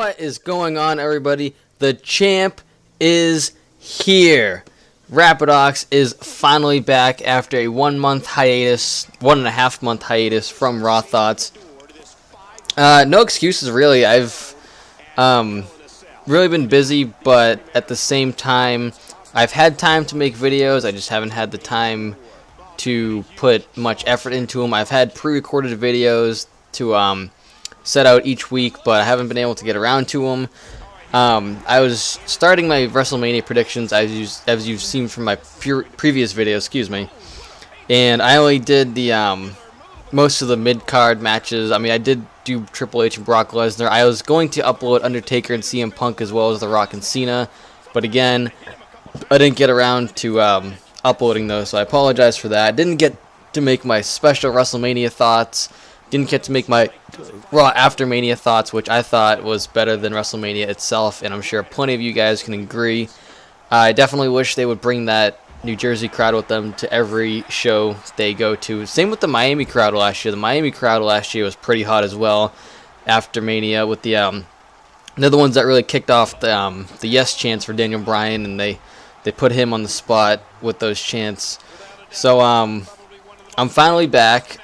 What is going on, everybody? The champ is here. Rapidox is finally back after a 1 month hiatus, 1.5 month hiatus from Raw Thoughts. No excuses, really. I've really been busy, but at the same time, I've had time to make videos. I just haven't had the time to put much effort into them. I've had pre-recorded videos to set out each week, but I haven't been able to get around to them. I was starting my WrestleMania predictions, as you've seen from my previous videos, and I only did the most of the mid-card matches. I mean, I did do Triple H and Brock Lesnar. I was going to upload Undertaker and CM Punk as well as The Rock and Cena, but again, I didn't get around to uploading those, so I apologize for that. I didn't get to make my special WrestleMania thoughts. Didn't get to make my Raw After Mania thoughts, which I thought was better than WrestleMania itself, and I'm sure plenty of you guys can agree. I definitely wish they would bring that New Jersey crowd with them to every show they go to. Same with the Miami crowd last year. The Miami crowd last year was pretty hot as well after Mania, with the they're the ones that really kicked off the yes chants for Daniel Bryan, and they put him on the spot with those chants. So I'm finally back.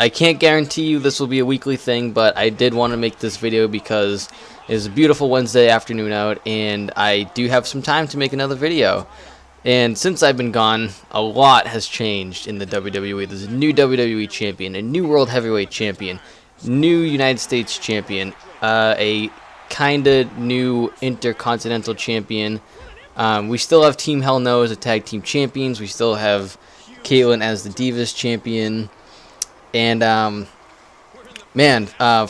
I can't guarantee you this will be a weekly thing, but I did want to make this video because it's a beautiful Wednesday afternoon out, and I do have some time to make another video. And since I've been gone, a lot has changed in the WWE. There's a new WWE champion, a new World Heavyweight champion, new United States champion, a kinda new Intercontinental champion. We still have Team Hell No as the tag team champions. We still have Caitlyn as the Divas champion. And,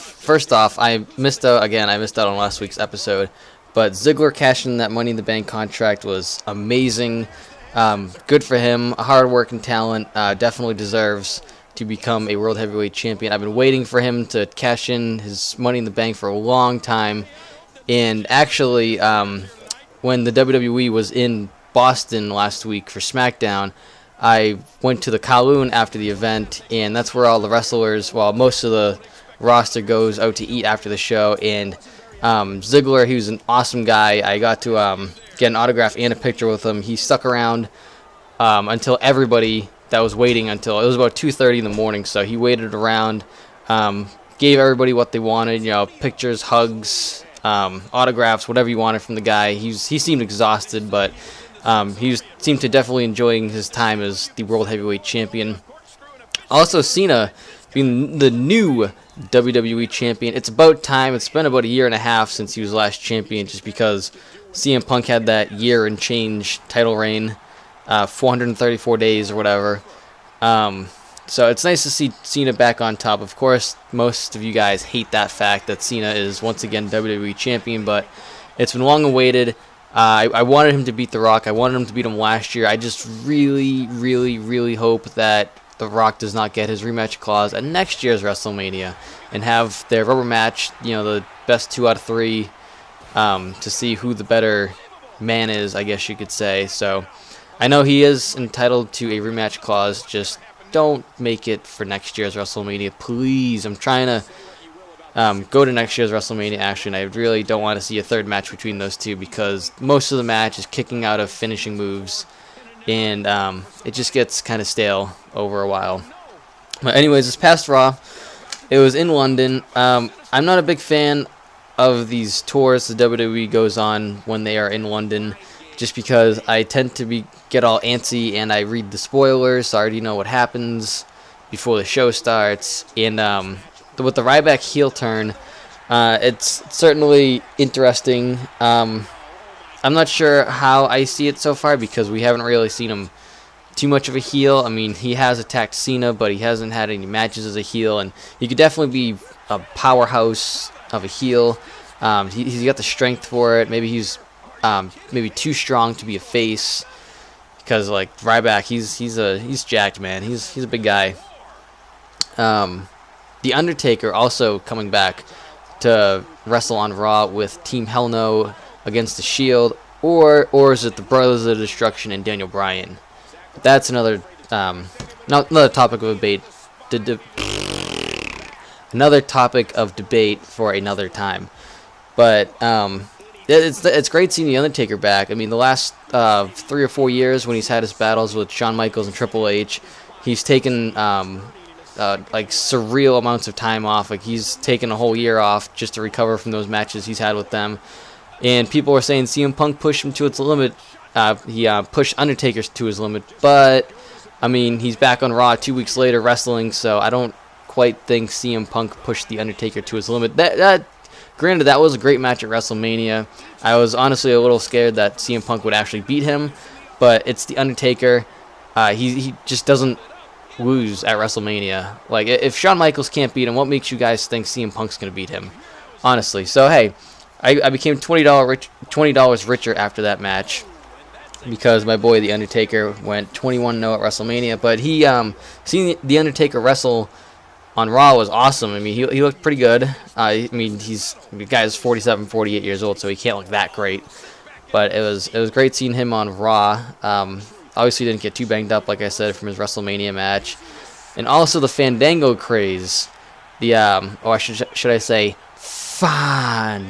first off, I missed out on last week's episode, but Ziggler cashing that Money in the Bank contract was amazing. Good for him, a hard-working talent, definitely deserves to become a World Heavyweight Champion. I've been waiting for him to cash in his Money in the Bank for a long time, and actually, when the WWE was in Boston last week for SmackDown, I went to the Kowloon after the event, and that's where all the wrestlers, most of the roster goes out to eat after the show. And Ziggler, he was an awesome guy. I got to get an autograph and a picture with him. He stuck around until everybody that was waiting until it was about 2:30 in the morning. So he waited around, gave everybody what they wanted, pictures, hugs, autographs, whatever you wanted from the guy. He seemed exhausted, but he seemed to definitely enjoying his time as the World Heavyweight Champion. Also, Cena being the new WWE Champion. It's about time. It's been about a year and a half since he was last champion, just because CM Punk had that year and change title reign, 434 days or whatever. So it's nice to see Cena back on top. Of course, most of you guys hate that fact that Cena is once again WWE Champion, but it's been long awaited. I wanted him to beat The Rock. I wanted him to beat him last year. I just really, really, really hope that The Rock does not get his rematch clause at next year's WrestleMania and have their rubber match, the best 2 out of 3, to see who the better man is, I guess you could say. So I know he is entitled to a rematch clause. Just don't make it for next year's WrestleMania, please. I'm trying to go to next year's WrestleMania action. I really don't want to see a third match between those two, because most of the match is kicking out of finishing moves, and it just gets kind of stale over a while. But anyways, this past Raw, it was in London. I'm not a big fan of these tours the WWE goes on when they are in London, just because I tend to get all antsy and I read the spoilers, so I already know what happens before the show starts. And with the Ryback heel turn, it's certainly interesting. I'm not sure how I see it so far, because we haven't really seen him too much of a heel. I mean, he has attacked Cena, but he hasn't had any matches as a heel, and he could definitely be a powerhouse of a heel. He's got the strength for it. Maybe he's maybe too strong to be a face, because like Ryback, he's jacked, man. He's a big guy. The Undertaker also coming back to wrestle on Raw with Team Hell No against the Shield, or is it the Brothers of Destruction and Daniel Bryan? That's another another topic of debate. Another topic of debate for another time. But it's great seeing the Undertaker back. I mean, the last 3 or 4 years when he's had his battles with Shawn Michaels and Triple H, he's taken like surreal amounts of time off. Like, he's taken a whole year off just to recover from those matches he's had with them. And people were saying CM Punk pushed him to its limit. He pushed Undertaker to his limit. But, I mean, he's back on Raw 2 weeks later wrestling, so I don't quite think CM Punk pushed the Undertaker to his limit. Granted, that was a great match at WrestleMania. I was honestly a little scared that CM Punk would actually beat him, but it's the Undertaker. He just doesn't lose at WrestleMania. Like, if Shawn Michaels can't beat him, what makes you guys think CM Punk's going to beat him? Honestly. So, hey, I became $20 richer after that match because my boy the Undertaker went 21-0 at WrestleMania. But he seeing the Undertaker wrestle on Raw was awesome. I mean, he looked pretty good. I mean, the guy's 47, 48 years old, so he can't look that great. But it was great seeing him on Raw. Obviously, didn't get too banged up, like I said, from his WrestleMania match. And also the Fandango craze. Or should I say, Fandango.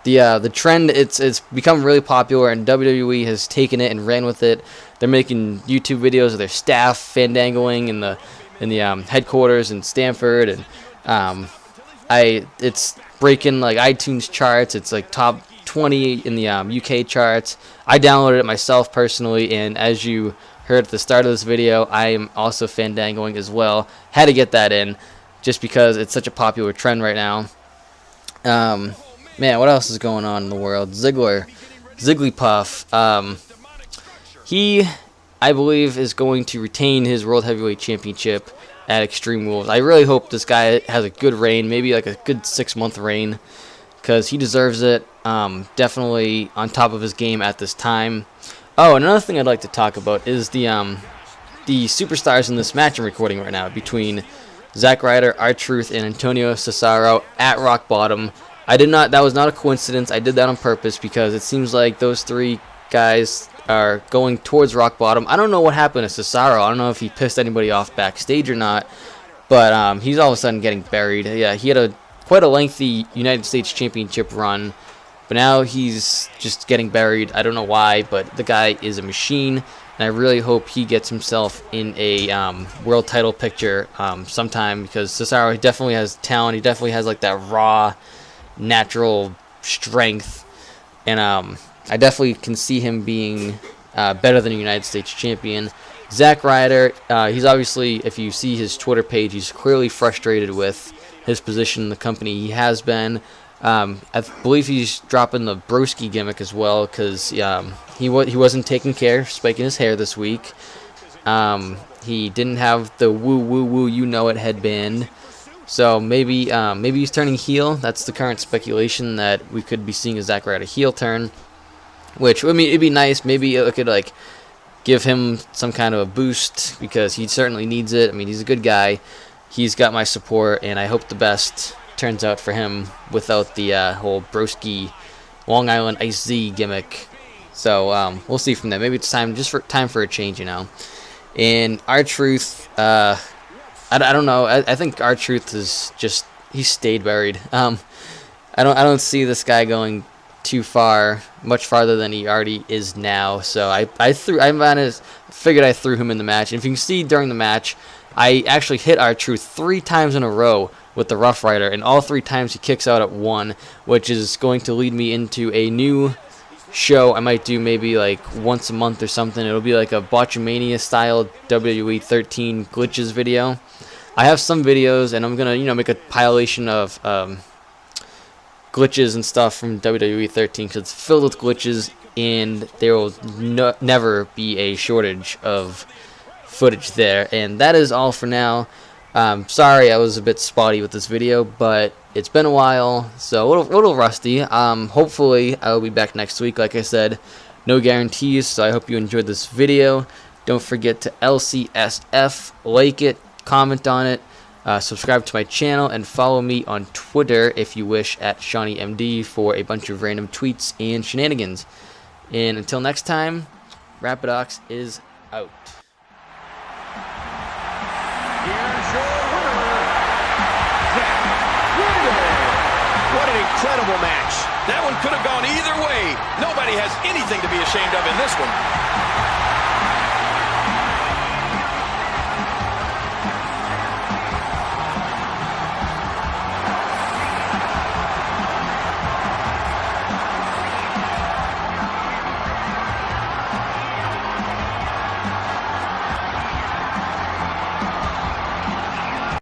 The trend, it's become really popular, and WWE has taken it and ran with it. They're making YouTube videos of their staff fandangoing in the headquarters in Stamford, and it's breaking like iTunes charts. It's like top 20 in the UK charts. I downloaded it myself personally, and as you heard at the start of this video, I am also fandangoing as well. Had to get that in, just because it's such a popular trend right now. Man, what else is going on in the world? Zigglypuff. He, I believe, is going to retain his World Heavyweight Championship at Extreme Rules. I really hope this guy has a good reign, maybe like a good 6-month reign, because he deserves it. Definitely on top of his game at this time. Oh, another thing I'd like to talk about is the superstars in this match I'm recording right now between Zack Ryder, R-Truth, and Antonio Cesaro at Rock Bottom. That was not a coincidence. I did that on purpose because it seems like those three guys are going towards Rock Bottom. I don't know what happened to Cesaro. I don't know if he pissed anybody off backstage or not, but he's all of a sudden getting buried. Yeah, he had quite a lengthy United States Championship run, but now he's just getting buried. I don't know why, but the guy is a machine, and I really hope he gets himself in a world title picture sometime, because Cesaro definitely has talent. He definitely has like that raw, natural strength, and I definitely can see him being better than a United States champion. Zack Ryder, he's obviously, if you see his Twitter page, he's clearly frustrated with his position in the company. He has been. I believe he's dropping the broski gimmick as well, because he wasn't taking care, spiking his hair this week. He didn't have the woo woo woo you know it headband. So maybe he's turning heel. That's the current speculation, that we could be seeing a Zack Ryder heel turn. Which, I mean, it'd be nice. Maybe it could like give him some kind of a boost, because he certainly needs it. I mean, he's a good guy. He's got my support, and I hope the best turns out for him without the whole broski Long Island Ice Z gimmick. So we'll see from there. Maybe it's time for a change, you know. And R-Truth, I don't know. I think R-Truth is just, he stayed buried. I don't see this guy going too far, much farther than he already is now. So I figured I threw him in the match. And if you can see during the match, I actually hit R-Truth 3 times in a row with the Rough Rider, and all 3 times he kicks out at 1, which is going to lead me into a new show I might do maybe like once a month or something. It'll be like a Botchamania style WWE 13 glitches video. I have some videos, and I'm gonna make a compilation of glitches and stuff from WWE 13, because it's filled with glitches, and there will never be a shortage of footage there. And that is all for now. Sorry I was a bit spotty with this video, but it's been a while, so a little rusty. Hopefully I will be back next week. Like I said, no guarantees, so I hope you enjoyed this video. Don't forget to LCSF, like it, comment on it, subscribe to my channel, and follow me on Twitter if you wish at ShawneeMD for a bunch of random tweets and shenanigans. And until next time, Rapidox is out. What an incredible match. That one could have gone either way. Nobody has anything to be ashamed of in this one.